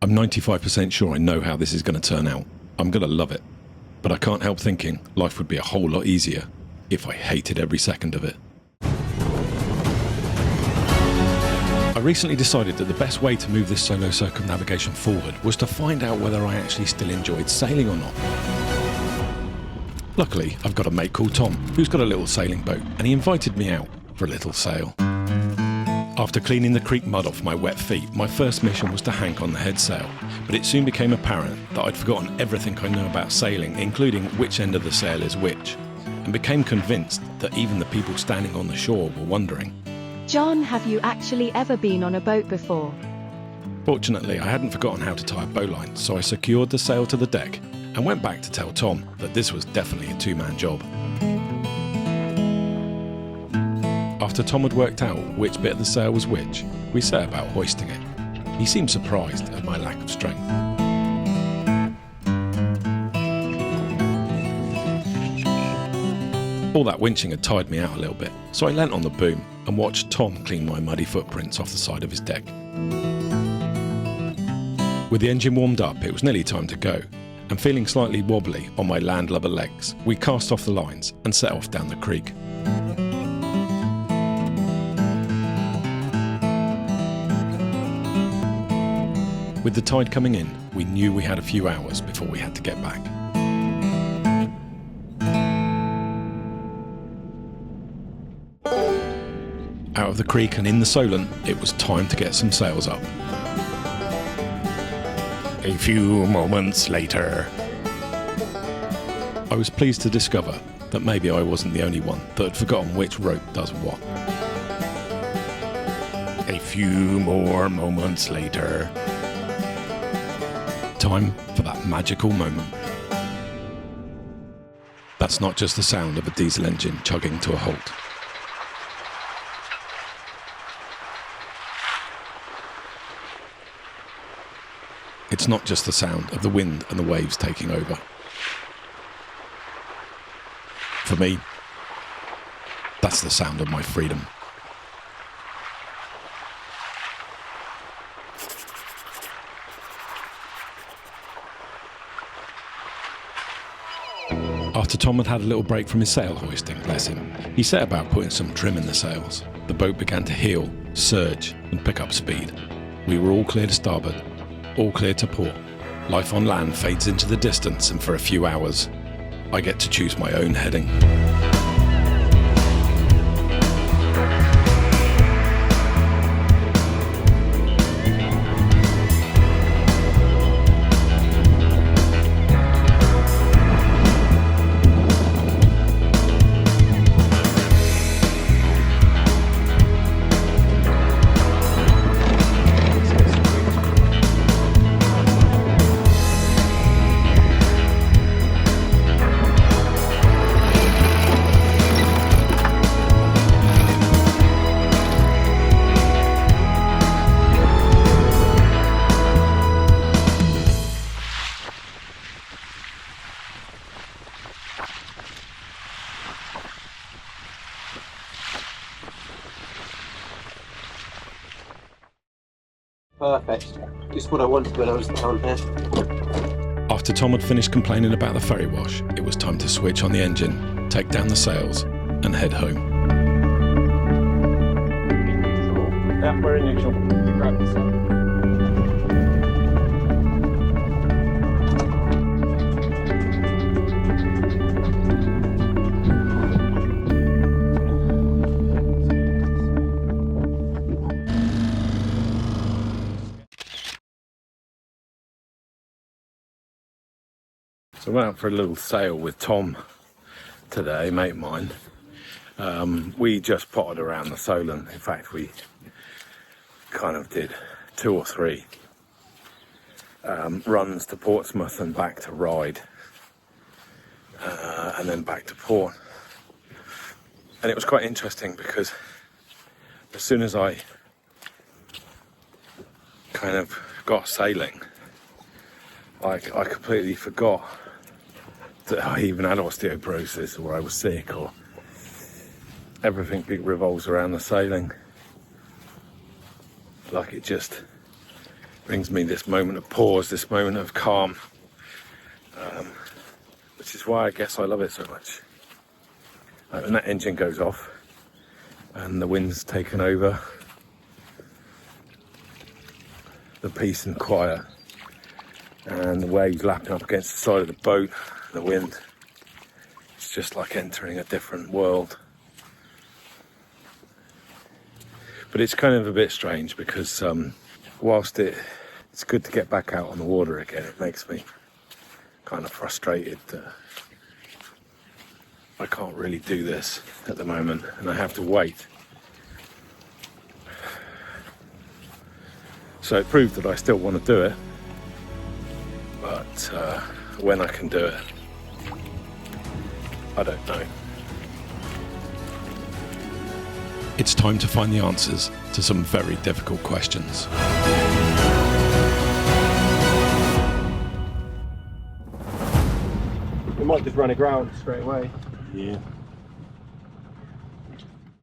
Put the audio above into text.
I'm 95% sure I know how this is going to turn out. I'm going to love it. But I can't help thinking life would be a whole lot easier if I hated every second of it. I recently decided that the best way to move this solo circumnavigation forward was to find out whether I actually still enjoyed sailing or not. Luckily, I've got a mate called Tom, who's got a little sailing boat, and he invited me out for a little sail. After cleaning the creek mud off my wet feet, my first mission was to hank on the head sail, but it soon became apparent that I'd forgotten everything I know about sailing, including which end of the sail is which, and became convinced that even the people standing on the shore were wondering. John, have you actually ever been on a boat before? Fortunately, I hadn't forgotten how to tie a bowline, so I secured the sail to the deck and went back to tell Tom that this was definitely a two-man job. After Tom had worked out which bit of the sail was which, we set about hoisting it. He seemed surprised at my lack of strength. All that winching had tired me out a little bit, so I leant on the boom and watched Tom clean my muddy footprints off the side of his deck. With the engine warmed up, it was nearly time to go, and feeling slightly wobbly on my landlubber legs, we cast off the lines and set off down the creek. With the tide coming in, we knew we had a few hours before we had to get back. Out of the creek and in the Solent, it was time to get some sails up. A few moments later, I was pleased to discover that maybe I wasn't the only one that had forgotten which rope does what. A few more moments later. Time for that magical moment. That's not just the sound of a diesel engine chugging to a halt. It's not just the sound of the wind and the waves taking over. For me, that's the sound of my freedom. After Tom had had a little break from his sail hoisting, bless him, he set about putting some trim in the sails. The boat began to heel, surge, and pick up speed. We were all clear to starboard, all clear to port. Life on land fades into the distance, and for a few hours, I get to choose my own heading. Perfect. Just what I wanted when I was down here. After Tom had finished complaining about the ferry wash, it was time to switch on the engine, take down the sails, and head home. Yeah, we're in neutral. Grab the sail. So I went out for a little sail with Tom today, mate of mine. We just potted around the Solent. In fact, we kind of did 2 or 3 runs to Portsmouth and back to Ryde, and then back to port. And it was quite interesting because as soon as I kind of got sailing, I completely forgot that I even had osteoporosis, or I was sick, or everything revolves around the sailing. Like it brings me this moment of pause, this moment of calm, which is why I guess I love it so much. When that engine goes off and the wind's taken over, the peace and quiet, and the waves lapping up against the side of the boat, the wind, it's just like entering a different world. But it's kind of a bit strange because whilst it's good to get back out on the water again, it makes me kind of frustrated that I can't really do this at the moment and I have to wait. So it proved that I still want to do it, but when I can do it, I don't know. It's time to find the answers to some very difficult questions. We might just run aground straight away. Yeah.